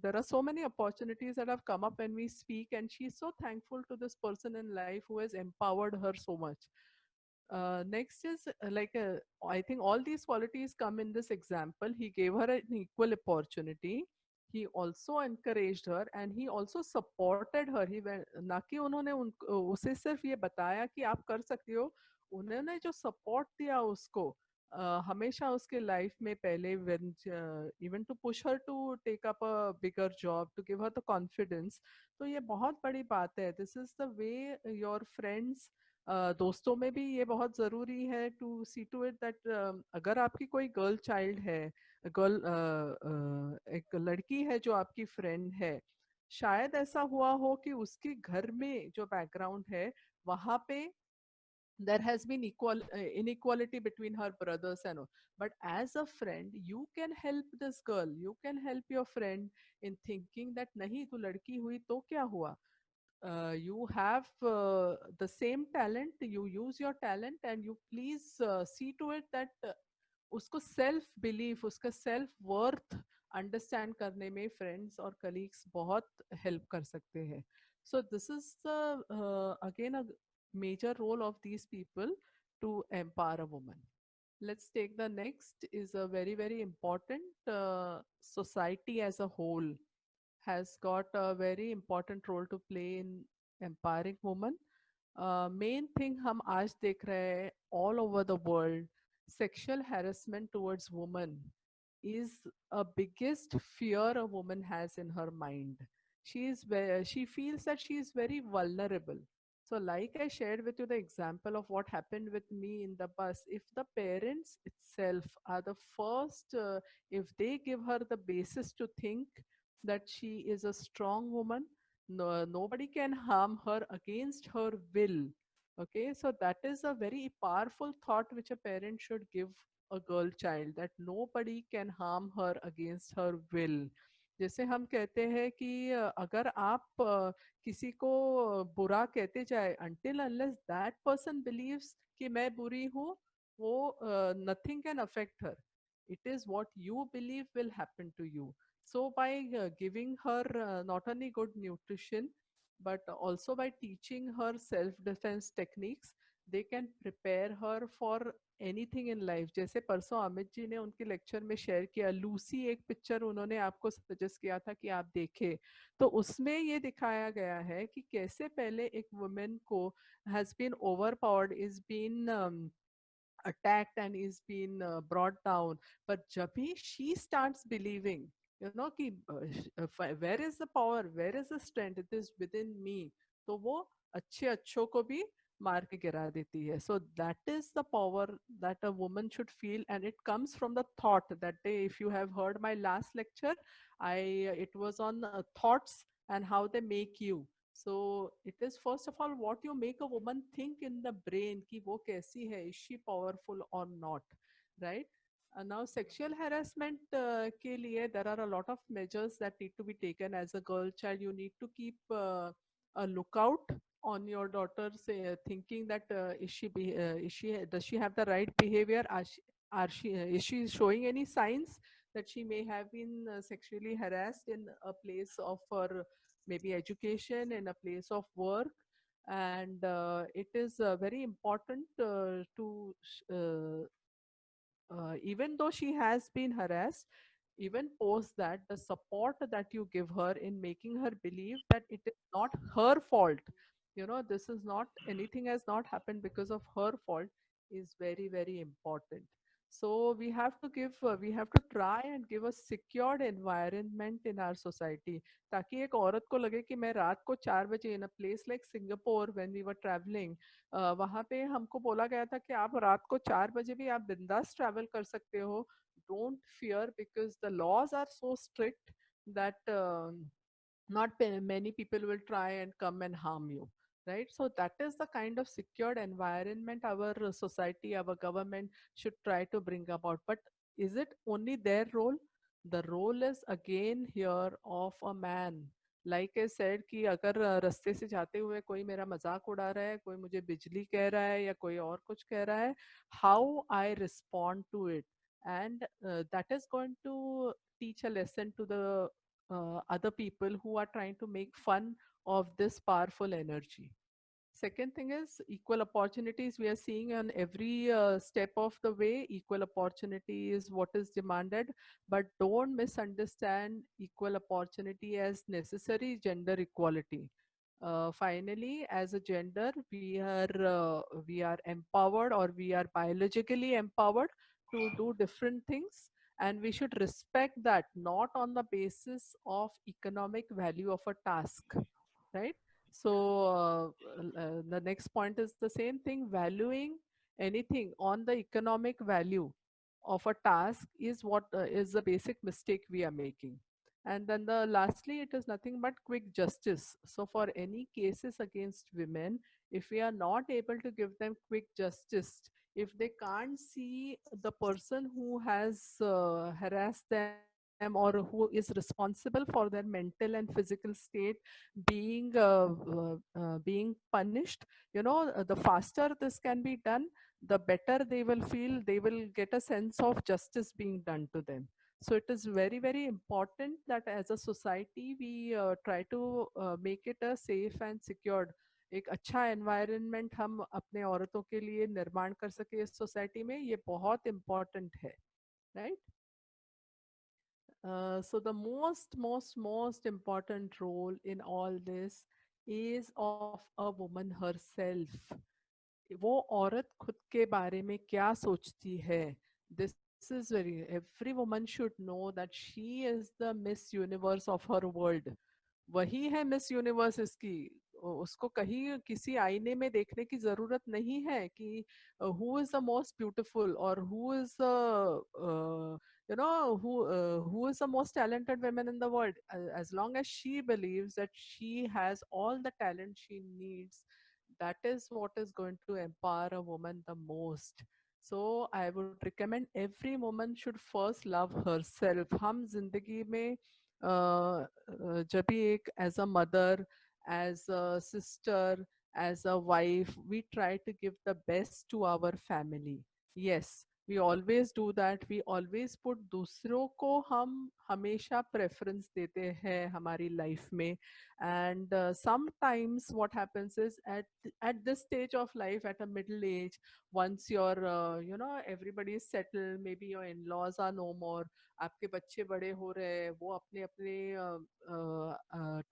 there are so many opportunities that have come up when we speak, and she's so thankful to this person in life who has empowered her so much. Next is I think all these qualities come in this example. He gave her an equal opportunity. He also encouraged her and he also supported her. He went, ना कि उन्होंने उसे सिर्फ ये बताया कि आप कर सकती हो, उन्होंने जो सपोर्ट दिया उसको, हमेशा उसके लाइफ में पहले, when even to push her to take up a bigger job, to give her the confidence. तो ये बहुत बड़ी बात है. This is the way your friends, दोस्तों में भी ये बहुत ज़रूरी है to see to it that अगर आपकी कोई गर्ल चाइल्ड है, गर्ल एक लड़की है जो आपकी फ्रेंड है, शायद ऐसा हुआ हो कि उसके घर में जो बैकग्राउंड है वहाँ पे there has been inequality between her brothers and all. But as a friend, you can help this girl, you can help your friend in thinking that nahi, tu ladki hui to kya hua. You have the same talent, you use your talent, and you please see to it that उसको self belief, उसका self worth understand करने में friends और colleagues बहुत help कर सकते हैं. सो this is the again a major role of these people to empower a woman. Let's take the next is a very, very important society as a whole has got a very important role to play in empowering women. Main thing हम आज देख रहे हैं all over the world, sexual harassment towards women is a biggest fear a woman has in her mind. She feels that she is very vulnerable. So like I shared with you the example of what happened with me in the bus, if the parents itself are the first, if they give her the basis to think that she is a strong woman, nobody can harm her against her will. Okay, so that is a very powerful thought which a parent should give a girl child, that nobody can harm her against her will. जैसे हम कहते हैं कि अगर आप किसी को बुरा कहते जाए, until unless that person believes कि मैं बुरी हूँ, वो nothing can affect her. It is what you believe will happen to you. So by giving her not only good nutrition, but also by teaching her self-defense techniques, they can prepare her for anything in life. जैसे परसों अमित जी ने उनके lecture में share किया, Lucy एक picture उन्होंने आपको suggest किया था कि आप देखें. तो उसमें ये दिखाया गया है कि कैसे पहले एक वुमेन को has been overpowered, is been attacked and is been brought down, but जब भी she starts believing, you know कि where is the power, where is the strength, it is within me, तो वो अच्छे अच्छों को भी मार के गिरा देती है. So that is the power that a woman should feel, and it comes from the thought. That day, if you have heard my last lecture, I it was on thoughts and how they make you. So it is first of all what you make a woman think in the brain कि वो कैसी है, is she powerful or not, right? Now sexual harassment के लिए there are a lot of measures that need to be taken. As a girl child, you need to keep a lookout on your daughter, say, thinking that is she does she have the right behavior? Is she showing any signs that she may have been sexually harassed in a place of her maybe education, in a place of work? And it is very important even though she has been harassed, even post that, the support that you give her in making her believe that it is not her fault, you know, this is not, anything has not happened because of her fault, is very, very important. So we have to try and give a secured environment in our society, ताकि एक औरत को लगे कि मैं रात को 4 बजे, in a place like Singapore when we were traveling, वहाँ पे हमको बोला गया था कि आप रात को 4 बजे भी आप बिंदास ट्रैवल कर सकते हो. Don't fear, because the laws are so strict that not many people will try and come and harm you, right? So that is the kind of secured environment our society, our government should try to bring about. But is it only their role? The role is again here of a man. Like I said कि अगर रास्ते से जाते हुए कोई मेरा मजाक उड़ा रहा है, कोई मुझे बिजली कह रहा है या कोई और कुछ कह रहा है, how I respond to it, and that is going to teach a lesson to the other people who are trying to make fun of this powerful energy. Second thing is equal opportunities. We are seeing on every step of the way, equal opportunity is what is demanded, but don't misunderstand equal opportunity as necessary gender equality. Finally, as a gender, we are empowered, or we are biologically empowered to do different things, and we should respect that, not on the basis of economic value of a task, right? So the next point is the same thing, valuing anything on the economic value of a task is what is the basic mistake we are making. And then the lastly, it is nothing but quick justice. So for any cases against women, if we are not able to give them quick justice, if they can't see the person who has harassed them or who is responsible for their mental and physical state being punished, you know, the faster this can be done, the better they will feel, they will get a sense of justice being done to them. So it is very, very important that as a society we try to make it a safe and secured एक अच्छा environment हम अपने औरतों के लिए निर्माण कर सके इस सोसाइटी में, ये बहुत इम्पोर्टेंट है, right? So the most important role in all this is of a woman herself. वो औरत खुद के बारे में क्या सोचती है? This is very, every woman should know that she is the Miss Universe of her world. वही है मिस यूनिवर्स इसकी। उसको कहीं किसी आईने में देखने की जरूरत नहीं है कि who is the most beautiful और who is you know who is the most talented woman in the world. As long as she believes that she has all the talent she needs, that is what is going to empower a woman the most. So I would recommend every woman should first love herself. हम जिंदगी में जब भी एक as a mother, as a sister, as a wife, we try to give the best to our family. Yes, we always do that. We always put दूसरों को हम हमेशा preference देते हैं हमारी life में. And sometimes what happens is at this stage of life, at a middle age, once your everybody is settled, maybe your in-laws are no more, आपके बच्चे बड़े हो रहे हैं, वो अपने अपने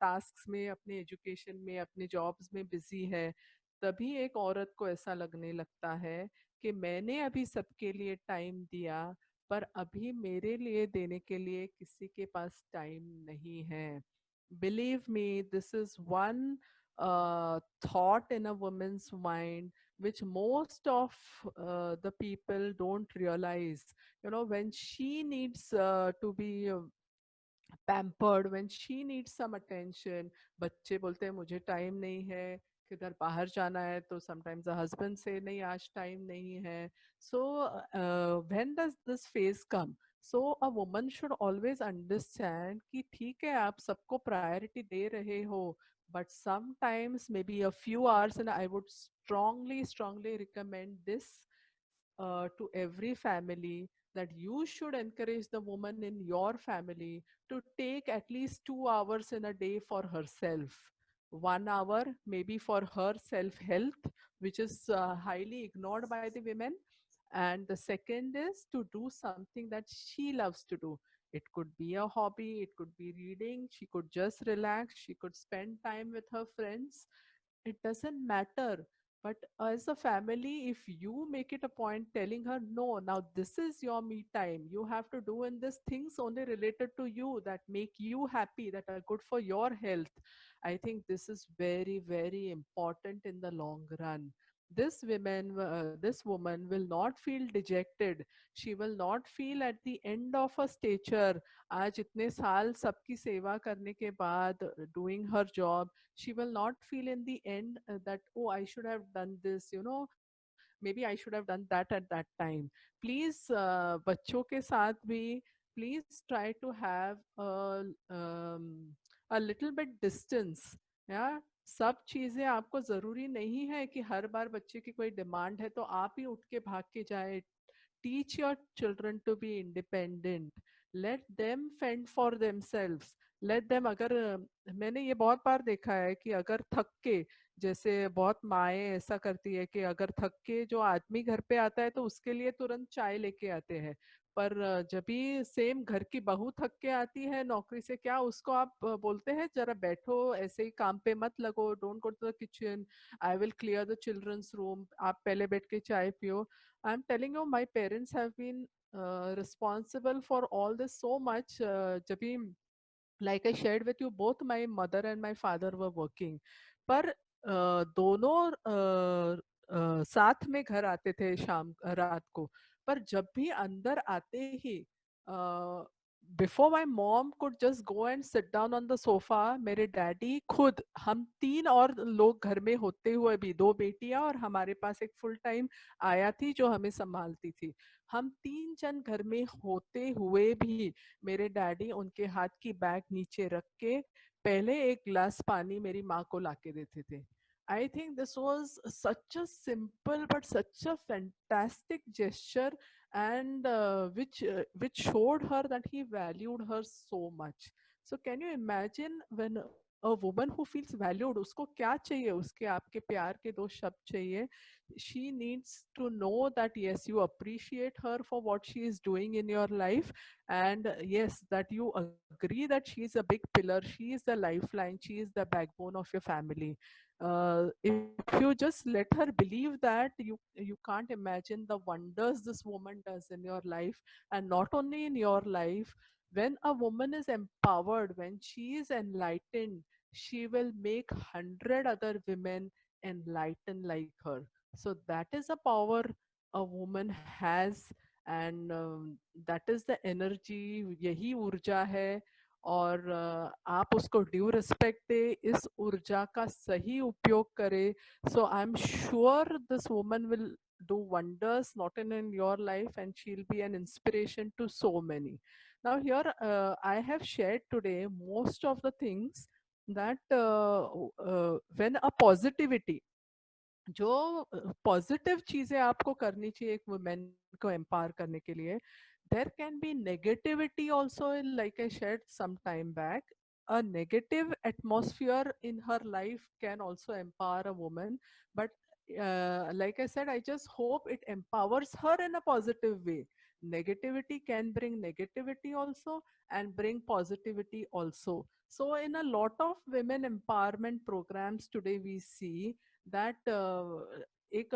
टास्क में, अपने एजुकेशन में, अपने जॉब्स में बिजी है, तभी एक औरत को ऐसा लगने लगता है कि मैंने अभी सबके लिए टाइम दिया, पर अभी मेरे लिए देने के लिए किसी के पास टाइम नहीं है. Believe me, this is one thought in a woman's mind which most of the people don't realize. You know, when she needs to be pampered, when she needs some attention, बच्चे बोलते हैं मुझे time नहीं है, किधर बाहर जाना है, तो sometimes the husband say नहीं आज टाइम नहीं है. So when does this phase come? So a woman should always understand कि ठीक है आप सबको priority दे रहे हो, but sometimes maybe a few hours, and I would strongly recommend this to every family, that you should encourage the woman in your family to take at least 2 hours in a day for herself. 1 hour maybe for her self health, which is highly ignored by the women. And the second is to do something that she loves to do. It could be a hobby, it could be reading, she could just relax, she could spend time with her friends. It doesn't matter. But as a family, if you make it a point telling her, no, now this is your me time, you have to do in this things only related to you that make you happy, that are good for your health, I think this is very important in the long run. This woman will not feel dejected. She will not feel at the end of a stature, आज इतने साल सबकी सेवा करने के बाद, doing her job, she will not feel in the end that, oh, I should have done this, maybe I should have done that at that time. Please, बच्चों के साथ भी, please try to have a little bit distance. Yeah, सब चीजें आपको जरूरी नहीं है कि हर बार बच्चे की कोई डिमांड है तो आप ही उठ के भाग के जाए. Teach your children to be independent. Let them fend for themselves. Let them, अगर मैंने ये बहुत बार देखा है कि अगर थक के, जैसे बहुत माएँ ऐसा करती है कि अगर थक के जो आदमी घर पे आता है तो उसके लिए तुरंत चाय लेके आते हैं, पर जब भी सेम घर की बहू थक के आती है नौकरी से, क्या उसको आप बोलते हैं जरा बैठो, ऐसे ही काम पे मत लगो, don't go to the kitchen, I will clear the children's room, आप पहले बैठ के चाय पियो. I'm telling you, my parents have been responsible for all this so much. जब भी, like I shared with you, both my mother and my father were working. पर दोनों साथ में घर आते थे शाम रात को. पर जब भी अंदर आते ही, before my mom could just go and sit down on the sofa, मेरे डैडी खुद, हम तीन और लोग घर में होते हुए भी, दो बेटियां और हमारे पास एक फुल टाइम आया थी जो हमें संभालती थी, हम तीन जन घर में होते हुए भी मेरे डैडी उनके हाथ की बैग नीचे रख के पहले एक गिलास पानी मेरी माँ को लाके देते थे. I think this was such a simple but such a fantastic gesture, and which showed her that he valued her so much. So can you imagine when a woman who feels valued, उसको क्या चाहिए, उसके आपके प्यार के दो शब्द चाहिए. She needs to know that yes, you appreciate her for what she is doing in your life, and yes, that you agree that she is a big pillar, she is the lifeline, she is the backbone of your family. If you just let her believe that, you can't imagine the wonders this woman does in your life. And not only in your life, when a woman is empowered, when she is enlightened, she will make 100 other women enlightened like her. So that is a power a woman has, and that is the energy, यही ऊर्जा है. और आप उसको due respect दे, इस ऊर्जा का सही उपयोग करे. So I am sure this woman will do wonders not in your life, and she'll be an inspiration to so many. Now here I have shared today most of the things that when a positivity, जो positive चीजें आपको करनी चाहिए एक women को empower करने के लिए, there can be negativity also. Like I shared some time back, a negative atmosphere in her life can also empower a woman. But like I said, I just hope it empowers her in a positive way. Negativity can bring negativity also, and bring positivity also. So in a lot of women empowerment programs today, we see that एक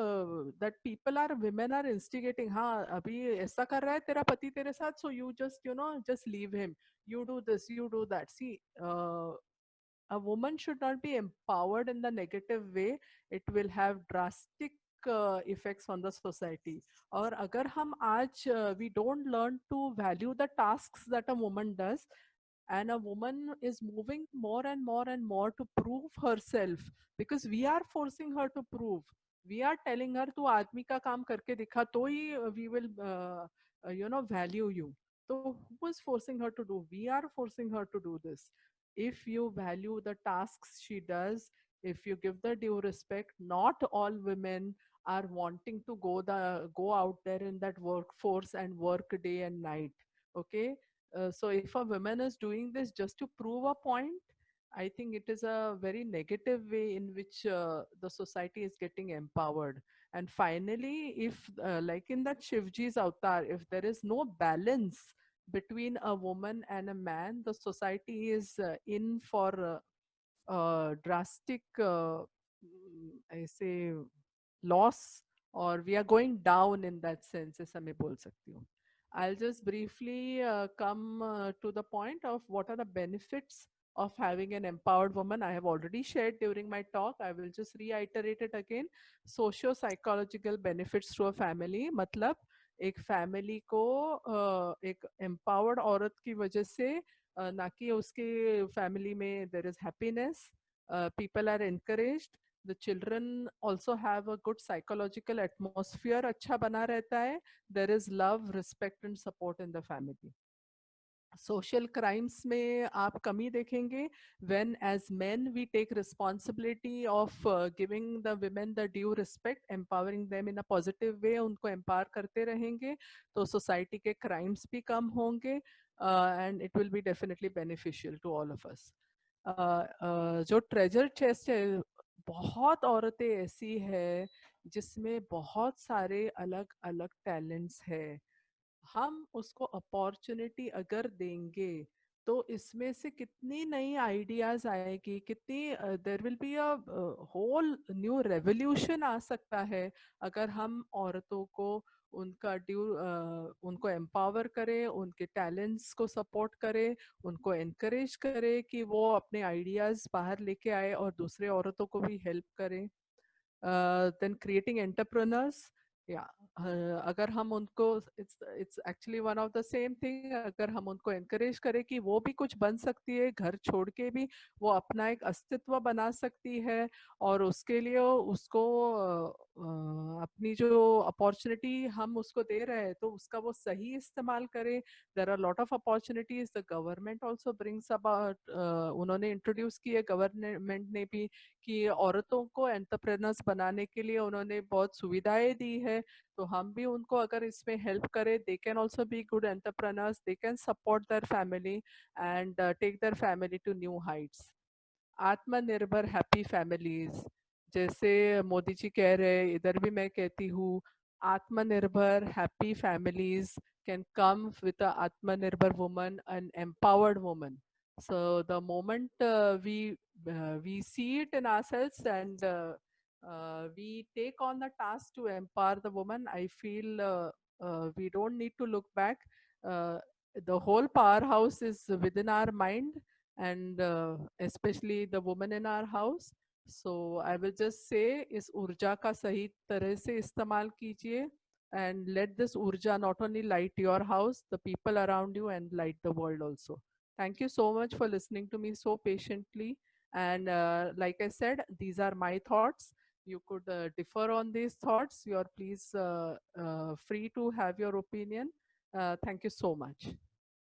that people are, women are instigating, हाँ अभी ऐसा कर रहा है तेरा पति तेरे साथ, so you just just leave him, you do this, you do that. See, a woman should not be empowered in the negative way. It will have drastic effects on the society. और अगर हम आज we don't learn to value the tasks that a woman does, and a woman is moving more and more and more to prove herself, because we are forcing her to prove. We are telling her तू आदमी का काम करके दिखा तो ही we will value you. So who is forcing her to do? We are forcing her to do this. If you value the tasks she does, if you give the due respect, not all women are wanting to go out there in that workforce and work day and night. Okay, so if a woman is doing this just to prove a point, I think it is a very negative way in which the society is getting empowered. And finally, if like in that Shivji's avatar, if there is no balance between a woman and a man, the society is in for drastic, I say, loss, or we are going down in that sense, ऐसा मैं बोल सकती हूँ. I'll just briefly come to the point of what are the benefits of having an empowered woman. I have already shared during my talk. I will just reiterate it again. Socio-psychological benefits to a family. मतलब एक family को एक empowered औरत की वजह से ना कि उसके family में there is happiness, people are encouraged, the children also have a good psychological atmosphere, अच्छा बना रहता है, there is love, respect and support in the family. Social crimes में आप कमी देखेंगे when as men we take responsibility of giving the women the due respect, empowering them in a positive way, उनको empower करते रहेंगे तो society के crimes भी कम होंगे, and it will be definitely beneficial to all of us. जो treasure chest है, बहुत औरतें ऐसी है जिसमें बहुत सारे अलग अलग टैलेंट्स है. हम उसको अपॉर्चुनिटी अगर देंगे तो इसमें से कितनी नई आइडियाज आएगी, कितनी there will be a whole new revolution आ सकता है अगर हम औरतों को उनका ड्यू उनको एम्पावर करें, उनके टैलेंट्स को सपोर्ट करें, उनको एनकरेज करें कि वो अपने आइडियाज बाहर लेके आए और दूसरे औरतों को भी हेल्प करें. देन क्रिएटिंग एंटरप्रेन्योर्स, या अगर हम उनको, it's actually one of the same thing, अगर हम उनको एनकरेज करें कि वो भी कुछ बन सकती है, घर छोड़ के भी वो अपना एक अस्तित्व बना सकती है, और उसके लिए उसको अपनी जो अपॉर्चुनिटी हम उसको दे रहे हैं तो उसका वो सही इस्तेमाल करे. There are lot of opportunities the government also brings about, उन्होंने इंट्रोड्यूस किए गवर्नमेंट ने भी कि औरतों को एंटरप्रेन्योर्स बनाने के लिए उन्होंने बहुत सुविधाएं दी है, तो हम भी उनको अगर इसमें हेल्प करें, they can also be good entrepreneurs, they can support their family and take their family to new heights. आत्मनिर्भर हैप्पी फैमिलीज, जैसे मोदी जी कह रहे हैं, इधर भी मैं कहती हूँ, आत्मनिर्भर happy families can come with a Atmanirbhar woman, an empowered woman. So the moment we see it in ourselves and we take on the task to empower the woman, I feel we don't need to look back. Uh, the whole powerhouse is within our mind, and especially the woman in our house. So I will just say, इस ऊर्जा का सही तरह से इस्तेमाल कीजिए, and let this urja not only light your house, the people around you, and light the world also. Thank you so much for listening to me so patiently. And like I said, these are my thoughts. You could differ on these thoughts. You are please free to have your opinion. Thank you so much.